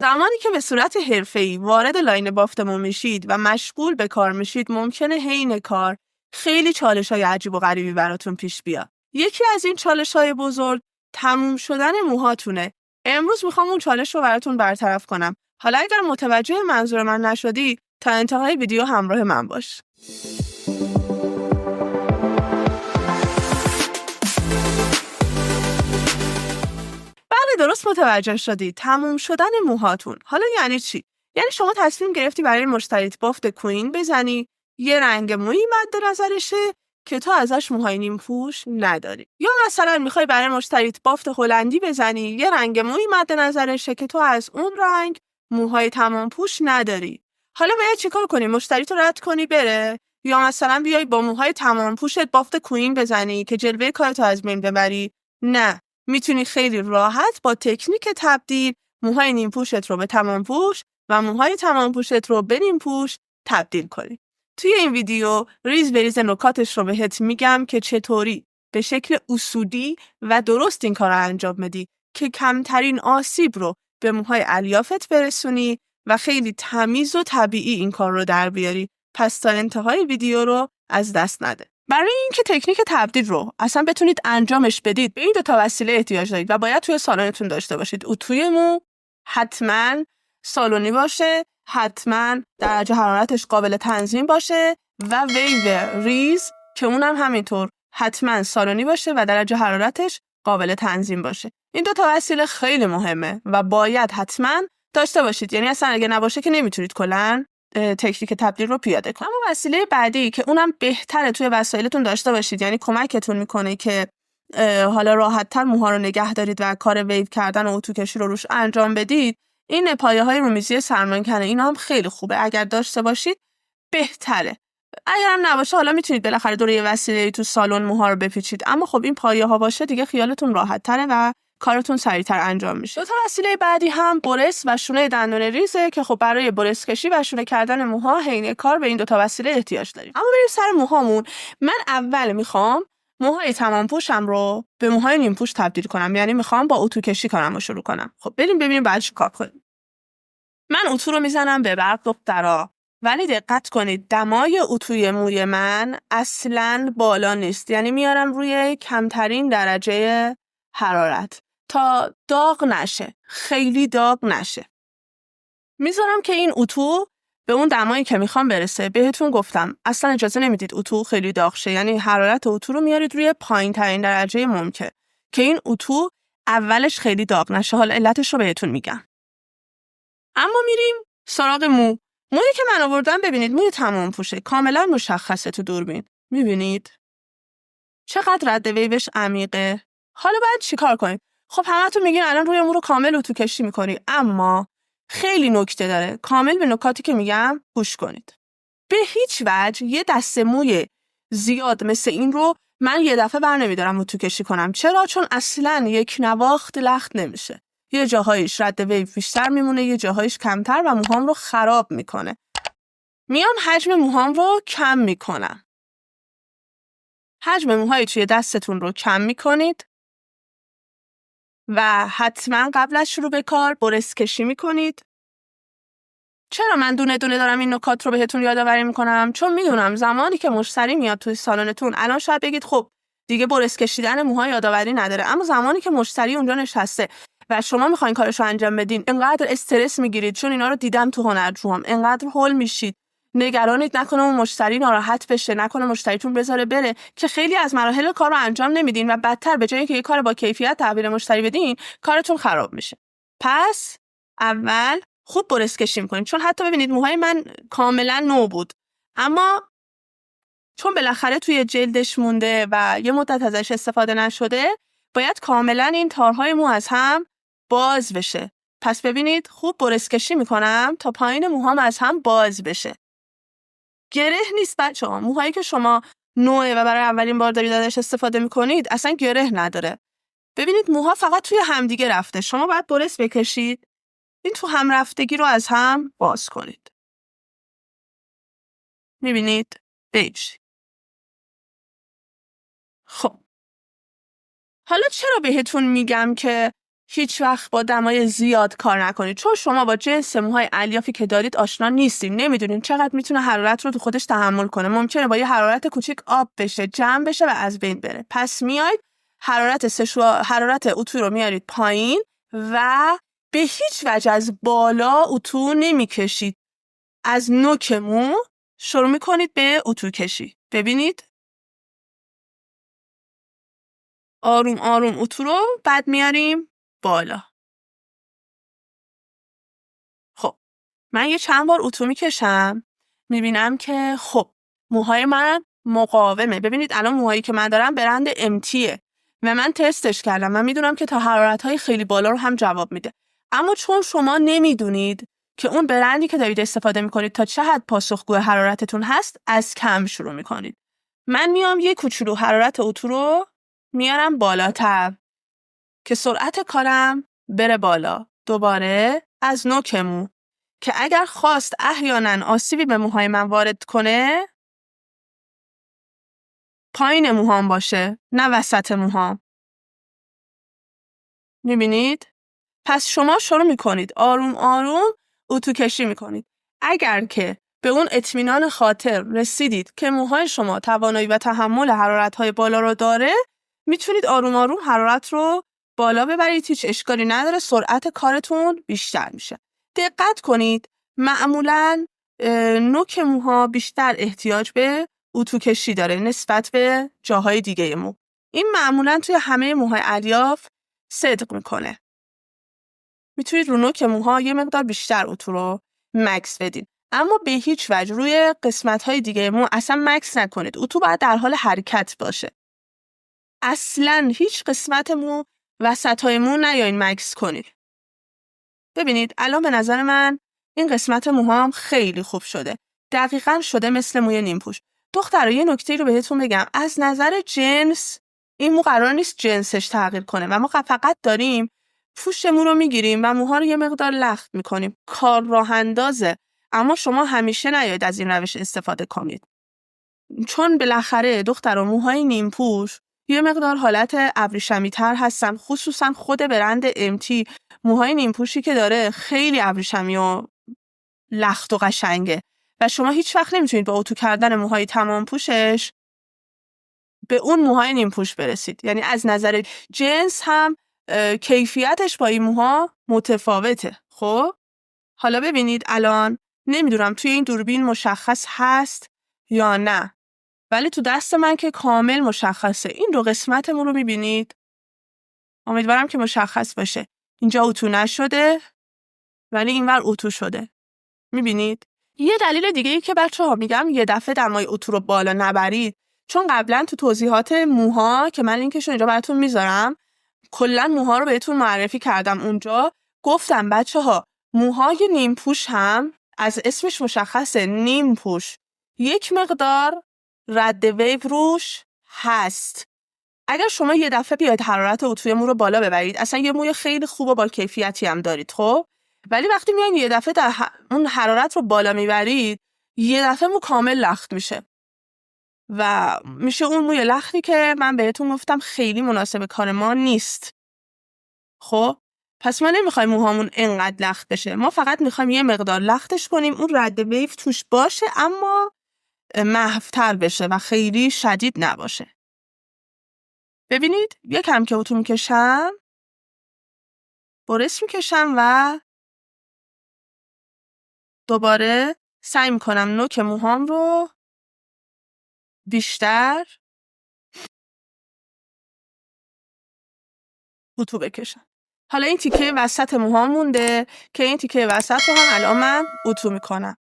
زمانی که به صورت حرفه‌ای وارد لاین بافتمون میشید و مشغول به کار میشید، ممکنه حین کار خیلی چالش‌های عجیب و غریبی براتون پیش بیاد. یکی از این چالش‌های بزرگ تموم شدن موهاتونه. امروز میخوام اون چالش رو براتون برطرف کنم. حالا اگر متوجه منظور من نشدی، تا انتهای ویدیو همراه من باش. درست متوجه شدی. تموم شدن موهاتون. حالا یعنی چی؟ یعنی شما تصمیم گرفتی برای مشتریت بافت کوین بزنی، یه رنگ مویی مد نظرشه که تو ازش موهای نیم پوش نداری. یا مثلا میخوای برای مشتریت بافت هلندی بزنی، یه رنگ مویی مد نظرشه که تو از اون رنگ موهای تمام پوش نداری. حالا باید چیکار کنی؟ مشتریت رو رد کنی بره، یا مثلا بیای با موهای تمام پوشت بافت کوین بزنی که جلوه کارتو از بین ببری؟ نه. میتونی خیلی راحت با تکنیک تبدیل موهای نیم پوشت رو به تمام پوش و موهای تمام پوشت رو به نیم پوش تبدیل کنی. توی این ویدیو ریز به ریز نکاتش رو بهت میگم که چطوری به شکل اصولی و درست این کار رو انجام بدی که کمترین آسیب رو به موهای الیافت برسونی و خیلی تمیز و طبیعی این کار رو در بیاری. پس تا انتهای ویدیو رو از دست نده. برای اینکه تکنیک تبدیل رو اصلا بتونید انجامش بدید، به این 2 تا وسیله احتیاج دارید و باید توی سالنتون داشته باشید. اتوی مو حتما سالونی باشه، حتما درجه حرارتش قابل تنظیم باشه و ویو ریز که اونم همینطور حتما سالونی باشه و درجه حرارتش قابل تنظیم باشه. این 2 تا وسیله خیلی مهمه و باید حتما داشته باشید. یعنی اصلا اگه نباشه که نمیتونید کلاً تکنیک تبدیل رو پیاده کنید. اما وسیله بعدی که اونم بهتره توی وسایلتون داشته باشید، یعنی کمکتون میکنه که حالا راحت‌تر موها رو نگه دارید و کار ویو کردن و اتو کشی رو روش انجام بدید، این پایه‌های رومیزی سرمانکنه. اینا هم خیلی خوبه، اگر داشته باشید بهتره. اگر هم نباشه حالا میتونید بالاخره دور یه وسیله تو سالن موها رو بپیچید، اما خب این پایه‌ها باشه دیگه خیالتون راحت‌تره و کارتون سریعتر انجام میشه. 2 تا وسیله بعدی هم برس و شونه دندون ریزه که خب برای برس کشی و شونه کردن موها حین کار به این 2 تا وسیله احتیاج داریم. اما بریم سر موهامون. من اول میخوام موهای تمام پوشم رو به موهای نیم پوش تبدیل کنم، یعنی میخوام با اتو کشی کارمو شروع کنم. خب بریم ببینیم بعد چیکار کنیم. من اتو رو میزنم به برق دخترا، ولی دقت کنید دمای اتوی موی من اصلاً بالا نیست، یعنی میارم روی کمترین درجه حرارت تا داغ نشه، خیلی داغ نشه. میذارم که این اتو به اون دمایی که میخوام برسه. بهتون گفتم اصلا اجازه نمیدید اتو خیلی داغ شه، یعنی حرارت اتو رو میارید روی پایین ترین درجه ممکن که این اتو اولش خیلی داغ نشه. حالا علتش رو بهتون میگم. اما میریم سراغ مو. مویی که من آوردم ببینید موی تمام پوشه، کاملا مشخصه تو دوربین. میبینید چقدر رد ویوش عمیقه. حالا باید چیکار کنید؟ خب همتون میگین الان روی مو رو کامل اتو کشی میکنی، اما خیلی نکته داره. کامل به نکاتی که میگم گوش کنید. به هیچ وجه یه دسته موی زیاد مثل این رو من یه دفعه بر نمیدارم اتو کشی کنم. چرا؟ چون اصلاً یک نواخت لخت نمیشه. یه جاهایش رد ویو بیشتر میمونه، یه جاهایش کمتر و موهام رو خراب میکنه. میام حجم موهام رو کم میکنم. حجم موهای توی دستتون رو کم میکنید و حتما قبل از شروع به کار برس کشی میکنید. چرا من دونه دونه دارم این نکات رو بهتون یادآوری میکنم؟ چون میدونم زمانی که مشتری میاد توی سالنتون، الان شاید بگید خب دیگه برس کشیدن موها یادآوری نداره، اما زمانی که مشتری اونجا نشسته و شما میخواین کارشو انجام بدین، انقدر استرس میگیرید، چون اینا رو دیدم تو هنرجوام، انقدر هول میشید، نگرانید نکنه اون مشتری ناراحت بشه، نکنه مشتریتون بذاره بره، که خیلی از مراحل کار رو انجام نمیدین و بدتر به جایی که یه کار با کیفیت تحویل مشتری بدین، کارتون خراب میشه. پس اول خوب برس کشی میکنید. چون حتی ببینید موهای من کاملا نو بود، اما چون بالاخره توی جلدش مونده و یه مدت ازش استفاده نشده، باید کاملا این تارهای مو از هم باز بشه. پس ببینید خوب برس کشی میکنم تا پایین موهام از هم باز بشه. گره نیست بچه‌ها. موهایی که شما نوعه و برای اولین بار دارید ازش استفاده میکنید اصلا گره نداره. ببینید موها فقط توی همدیگه رفته. شما باید برس بکشید، این تو هم رفتگی رو از هم باز کنید. میبینید؟ بیج. خب حالا چرا بهتون میگم که هیچ وقت با دمای زیاد کار نکنید، چون شما با جنس موهای الیافی که دارید آشنا نیستین، نمیدونین چقدر میتونه حرارت رو تو خودش تحمل کنه. ممکنه با یه حرارت کوچیک آب بشه، جمع بشه و از بین بره. پس میاید حرارت اتو رو میارید پایین و به هیچ وجه از بالا اتو نمیکشید. از نوک مو شروع میکنید به اتو کشی. ببینید آروم آروم اتو رو بعد میاریم بالا. خب من یه چند بار اتو میکشم، میبینم که خب موهای من مقاومه. ببینید الان موهایی که من دارم برند امتیه و من تستش کردم و میدونم که تا حرارت‌های خیلی بالا رو هم جواب میده. اما چون شما نمیدونید که اون برندی که دارید استفاده میکنید تا چه حد پاسخگو حرارتتون هست، از کم شروع میکنید. من میام یه کوچولو حرارت اتو رو میارم بالاتر که سرعت کارم بره بالا. دوباره از نوک مو که اگر خواست احیانا آسیبی به موهای من وارد کنه پایین موهام باشه، نه وسط موهام. میبینید؟ پس شما شروع میکنید آروم آروم اتو کشی میکنید. اگر که به اون اطمینان خاطر رسیدید که موهای شما توانایی و تحمل حرارت‌های بالا رو داره، میتونید آروم آروم حرارت رو بالا ببرید. هیچ اشکالی نداره، سرعت کارتون بیشتر میشه. دقت کنید معمولاً نوک موها بیشتر احتیاج به اتو کشی داره نسبت به جاهای دیگه مو. این معمولاً توی همه موهای الیاف صدق میکنه. میتونید رو نوک موها یه مقدار بیشتر اتو رو مکس بدین، اما به هیچ وجه روی قسمت‌های دیگه مو اصلا مکس نکنید. اتو باید در حال حرکت باشه. اصلاً هیچ قسمت مو وسط‌های مو نیاین مکس کنید. ببینید الان به نظر من این قسمت موهام خیلی خوب شده. دقیقاً شده مثل موی نیمپوش. دخترها یه نکته رو بهتون بگم، از نظر جنس این مو قرار نیست جنسش تغییر کنه و ما فقط داریم پوست مو رو میگیریم و موها رو یه مقدار لخت میکنیم. کار راه اندازه، اما شما همیشه نیاید از این روش استفاده کنید، چون بالاخره دخترها موهای نیمپوش یه مقدار حالت ابریشمی تر هستن، خصوصا خود برند امتی موهای نیمپوشی که داره خیلی ابریشمی و لخت و قشنگه و شما هیچ وقت نمیتونید با اتو کردن موهای تمام پوشش به اون موهای نیمپوش برسید. یعنی از نظر جنس هم کیفیتش با این موها متفاوته. خب حالا ببینید الان نمیدونم توی این دوربین مشخص هست یا نه، ولی تو دست من که کامل مشخصه. این دو قسمتمون رو میبینید؟ امیدوارم که مشخص باشه. اینجا اتو نشده ولی اینور اتو شده. میبینید؟ یه دلیل دیگه ای که بچه‌ها میگم یه دفعه دمای اتو رو بالا نبرید، چون قبلا تو توضیحات موها که من لینکش رو اینجا براتون میذارم کلا موها رو بهتون معرفی کردم. اونجا گفتم بچه‌ها موهای نیمپوش هم از اسمش مشخصه، نیمپوش یک مقدار رد ویو روش هست. اگر شما یه دفعه بیاید حرارت اتوی مو رو بالا ببرید، اصلا یه موی خیلی خوب و با کیفیتی هم دارید، خب ولی وقتی میاین یه دفعه اون حرارت رو بالا میبرید، یه دفعه مو کامل لخت میشه و میشه اون موی لختی که من بهتون گفتم خیلی مناسب کار ما نیست. خب پس ما نمیخوایم موهامون انقدر لخت بشه، ما فقط میخوایم یه مقدار لختش کنیم، اون رد ویو توش باشه اما محو‌تر بشه و خیلی شدید نباشه. ببینید یکم که اتو میکشم، برس میکشم و دوباره سعی میکنم نوک موهام رو بیشتر اتو بکشم. حالا این تیکه وسط موهام مونده که این تیکه وسط رو هم الان من اتو میکنم.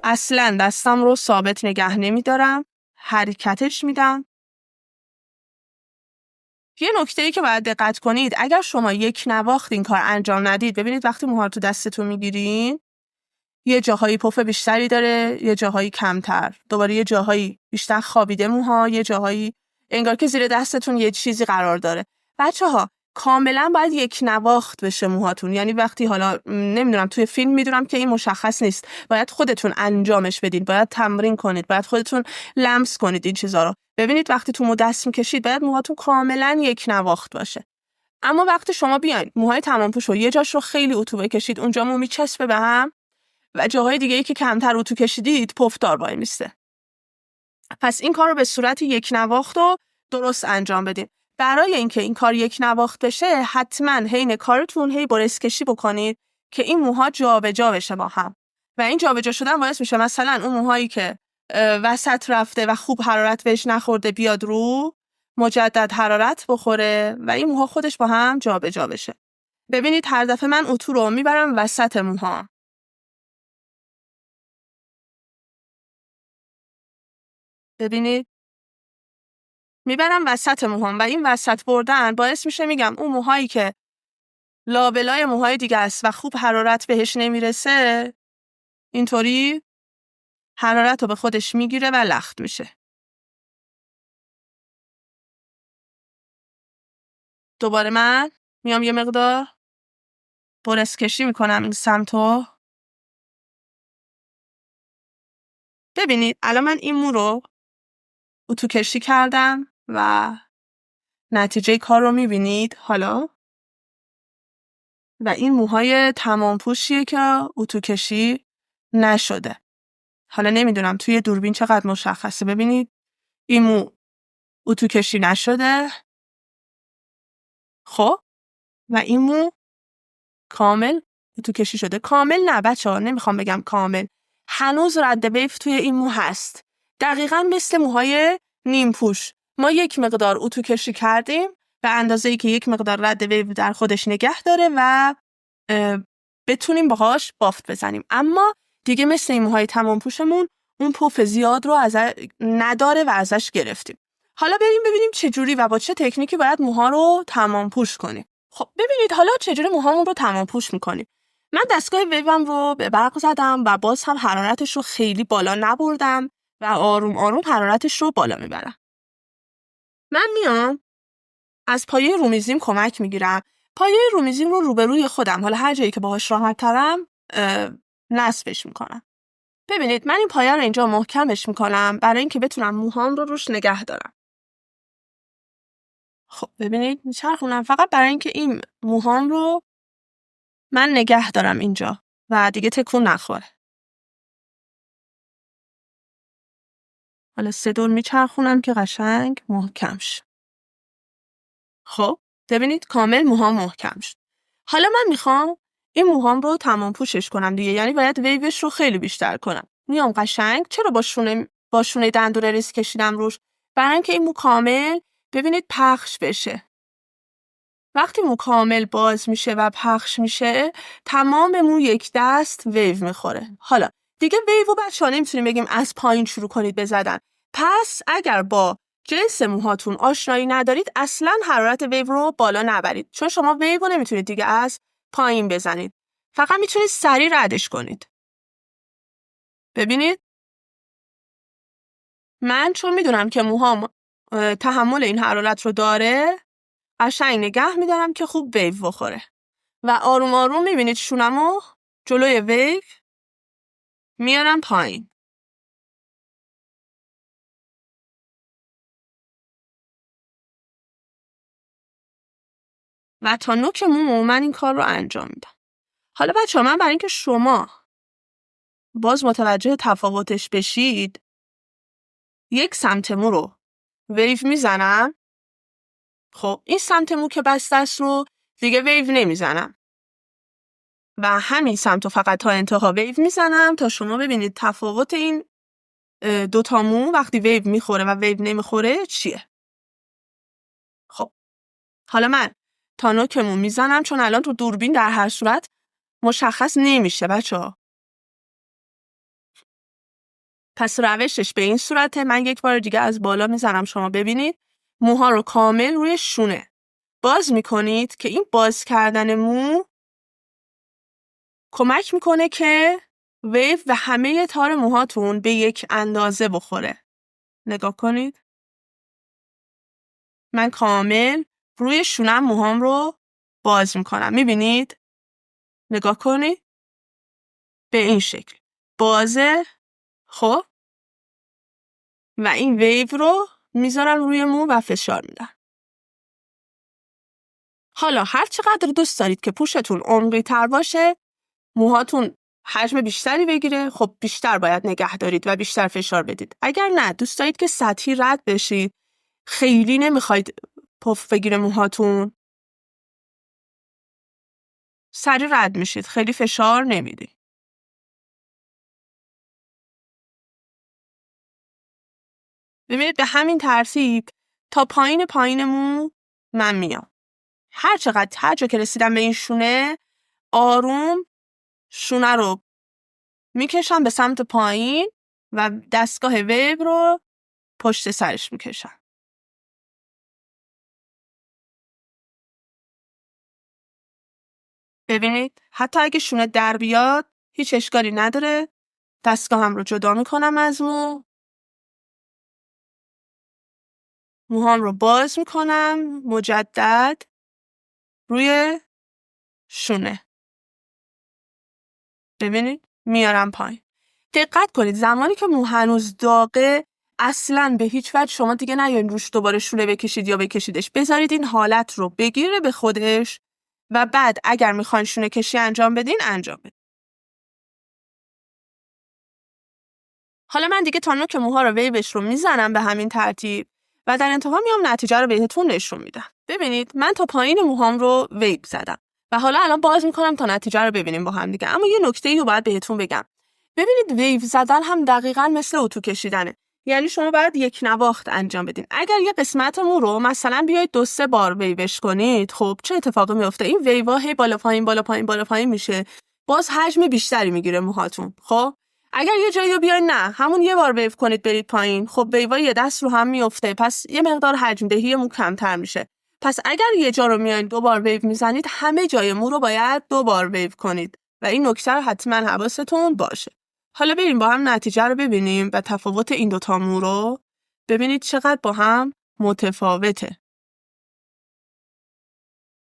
اصلا دستم رو ثابت نگه نمیدارم، حرکتش میدم. یه نکته‌ای که باید دقت کنید، اگر شما یک نواخت این کار انجام ندید، ببینید وقتی موها رو تو دستتون میگیرین یه جاهایی پف بیشتری داره، یه جاهایی کمتر، دوباره یه جاهایی بیشتر خوابیده موها، یه جاهایی انگار که زیر دستتون یه چیزی قرار داره. بچه‌ها کاملا باید یک نواخت بشه موهاتون. یعنی وقتی حالا نمیدونم توی فیلم میدونم که این مشخص نیست، باید خودتون انجامش بدین، باید تمرین کنید، باید خودتون لمس کنید این چیزا رو. ببینید وقتی تو مو دست میکشید باید موهاتون کاملا یک نواخت باشه. اما وقتی شما بیاین موهای تمامپوش رو یه جاش رو خیلی اتو بکشید، اونجا مو میچسبه به هم و جاهای دیگه ای که کمتر اتو کشیدید پفدار وای میسته. پس این کار رو به صورت یک نواخت و درست انجام بدین. برای اینکه این کار یک نواخت بشه حتما حین کارتون هی برس کشی بکنید که این موها جابجا بشه با هم. و این جابجا شدن باعث میشه مثلا اون موهایی که وسط رفته و خوب حرارت بهش نخورده بیاد رو، مجدد حرارت بخوره و این موها خودش با هم جابجا بشه. ببینید هر دفعه من اتو رو میبرم وسط موها. ببینید میبرم وسط موهام و این وسط بردن باعث میشه میگم اون موهایی که لابلای موهای دیگه است و خوب حرارت بهش نمیرسه اینطوری حرارت رو به خودش میگیره و لخت میشه. دوباره من میام یه مقدار برس کشی میکنم این سمتو. ببینید الان من این مو رو اتو کشی کردم و نتیجه کار رو میبینید حالا. و این موهای تمام پوشیه که اتو کشی نشده. حالا نمیدونم توی دوربین چقدر مشخصه. ببینید این مو اتو کشی نشده. خب و این مو کامل اتو کشی شده. کامل نه بچه‌ها، نمیخوام بگم کامل. هنوز رد ویو توی این مو هست. دقیقاً مثل موهای نیم پوش. ما یک مقدار اتو کشی کردیم به اندازه‌ای که یک مقدار رد ویو در خودش نگه داره و بتونیم باهاش بافت بزنیم. اما دیگه مثل این موهای تمام پوشمون اون پف زیاد رو نداره و ازش گرفتیم. حالا بریم ببینیم چجوری و با چه تکنیکی باید موها رو تمام پوش کنیم. خب ببینید حالا چجوری موهامون رو تمام پوش میکنیم. من دستگاه ویوم رو به برق زدم و باز هم حرارتش رو خیلی بالا نبردم و آروم آروم حرارتش رو بالا میبرم. من میام از پایه رومیزیم کمک میگیرم. پایه رومیزیم رو روبروی خودم، حالا هر جایی که باهاش راحت ترم نصبش میکنم. ببینید من این پایه رو اینجا محکمش میکنم برای اینکه بتونم موهام رو روش نگه دارم. خب ببینید میچرخونم فقط برای اینکه این موهام رو من نگه دارم اینجا و دیگه تکون نخوره. حالا 3 دور میچرخونم که قشنگ محکم شه. خب ببینید کامل موهام محکم شد. حالا من میخوام این موهام رو تمام پوشش کنم دیگه، یعنی باید ویوش رو خیلی بیشتر کنم. میام قشنگ چرا با شونه دندون ریز کشیدم روش؟ برای اینکه این مو کامل ببینید پخش بشه. وقتی مو کامل باز میشه و پخش میشه تمام مو یک دست ویو میخوره. حالا دیگه ویو بچه‌ها نمیتونیم بگیم از پایین شروع کنید بزدن. پس اگر با جنس موهاتون آشنایی ندارید اصلا حرارت ویو رو بالا نبرید، چون شما ویو رو نمیتونید دیگه از پایین بزنید، فقط میتونید سریع ردش کنید. ببینید من چون میدونم که موهام تحمل این حرارت رو داره قشنگ نگه میدارم که خوب ویو بخوره و آروم آروم میبینید شونمو جلوی ویو میارم پایین. و تا نوک مومو من این کار رو انجام میدم. حالا بچه‌ها من برای اینکه شما باز متوجه تفاوتش بشید یک سمت مو رو ویو میزنم. خب این سمت مو که بسته است رو دیگه ویو نمیزنم و همین سمت رو فقط تا انتها ویو میزنم تا شما ببینید تفاوت این دوتا مو وقتی ویو میخوره و ویو نمیخوره چیه. خب حالا من تا نوک مو میزنم چون الان تو دوربین در هر صورت مشخص نمیشه بچه‌ها. پس روشش به این صورته. من یک بار دیگه از بالا میزنم شما ببینید موها رو کامل روی شونه باز میکنید که این باز کردن مو کمک میکنه که ویو و همه تار موهاتون به یک اندازه بخوره. نگاه کنید من کامل روی شونم موهام رو باز میکنم. میبینید؟ نگاه کنید به این شکل بازه. خب و این ویو رو میذارم روی مو و فشار میدم. حالا هر چقدر دوست دارید که پوشتون عمقی تر باشه، موهاتون حجم بیشتری بگیره، خب بیشتر باید نگه دارید و بیشتر فشار بدید. اگر نه دوست دارید که سطحی رد بشید، خیلی نمیخواید پف بگیره موهاتون، سریع رد میشید، خیلی فشار نمیدید. ببینید به همین ترتیب تا پایین مو من میام. هر جا که رسیدم به این شونه، آروم شونه رو میکشم به سمت پایین و دستگاه ویو رو پشت سرش میکشم. ببینید حتی اگه شونه در بیاد هیچ اشکالی نداره. دستگاهم رو جدا میکنم از موهام رو باز میکنم مجدد روی شونه. ببینید میارم پایین. دقت کنید زمانی که مو هنوز داغه اصلاً به هیچ وجه شما دیگه نیاین روش دوباره شونه بکشید یا بکشیدش. بذارید این حالت رو بگیره به خودش و بعد اگر میخواین شونه کشی انجام بدین انجام بدین. حالا من دیگه تا نوک موها رو ویوش رو میزنم به همین ترتیب و در انتها میام نتیجه رو بهتون نشون میدم. ببینید من تا پایین موهام رو ویو زدم و حالا الان باز میکنم تا نتیجه رو ببینیم با هم دیگه. اما یه نکته‌ای رو باید بهتون بگم. ببینید ویو زدن هم دقیقاً مثل اتو کشیدنه. یعنی شما باید یک نواخت انجام بدین. اگر یه قسمت مو رو مثلا بیاید 2-3 بار ویوش کنید، خب چه اتفاقی میفته؟ این ویوا هی بالا پایین میشه. باز حجم بیشتری میگیره موهاتون. خب اگر یه جایی رو بیاین نه همون یه بار ویو کنید برید پایین، خب ویوا یه دست رو هم میفته، پس یه مقدار حجم دهی مو کمتر میشه. پس اگر یه جا رو میاین 2 بار ویو میزنید، همه جای مو رو باید 2 بار ویو کنید و این نکته رو حتما حواستون باشه. حالا بریم با هم نتیجه رو ببینیم و تفاوت این دوتا مو رو ببینید چقدر با هم متفاوته.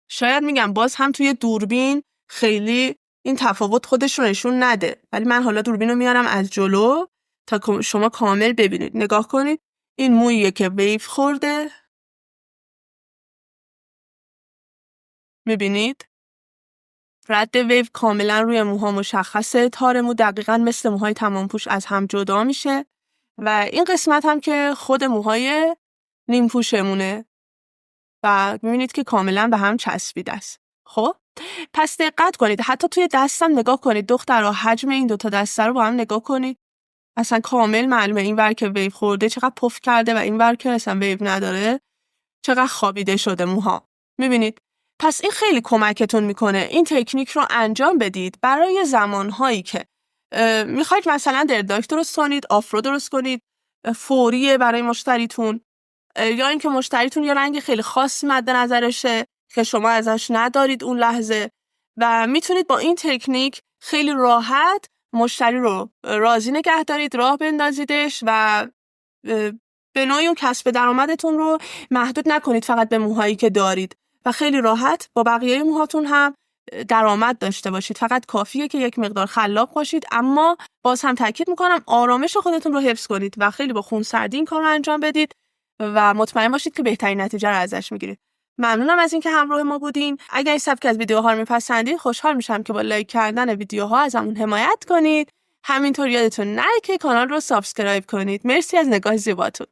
شاید میگم باز هم توی دوربین خیلی این تفاوت خودش رو نشون نده، ولی من حالا دوربین رو میارم از جلو تا شما کامل ببینید. نگاه کنید این موییه که ویو خورده، میبینید رد ویو کاملا روی موها مشخصه. تار مو دقیقاً مثل موهای تمام پوش از هم جدا میشه و این قسمت هم که خود موهای نیم پوشمونه و میبینید که کاملا به هم چسبیده است. خب پس دقت کنید، حتی توی دستم نگاه کنید دخترها، حجم این دوتا دسته رو با هم نگاه کنید، اصلا کامل معلومه این ور که ویو خورده چقدر پف کرده و این ور که اصلا ویو نداره چقدر خوابیده شده موها. میبینید؟ پس این خیلی کمکتون میکنه این تکنیک رو انجام بدید برای زمانهایی که میخواید مثلا درداک درست کنید، آفرو درست کنید، فوریه برای مشتریتون، یا اینکه مشتریتون یه رنگ خیلی خاصی مد نظرشه که شما ازش ندارید اون لحظه و میتونید با این تکنیک خیلی راحت مشتری رو راضی نگه دارید، راه بندازیدش و به نوعی اون کسب درآمدتون رو محدود نکنید فقط به موهایی که دارید و خیلی راحت با بقیه موهاتون هم درآمد داشته باشید. فقط کافیه که یک مقدار خلاق باشید، اما باز هم تاکید میکنم آرامش خودتون رو حفظ کنید و خیلی با خونسردی این کار رو انجام بدید و مطمئن باشید که بهترین نتیجه رو ازش میگیرید. ممنونم از اینکه همراه ما بودین. اگر این سبک از ویدیوها رو میپسندید خوشحال میشم که با لایک کردن ویدیوها ازمون حمایت کنید. همینطور یادتون نره که کانال رو سابسکرایب کنید. مرسی از نگاه زیباتون.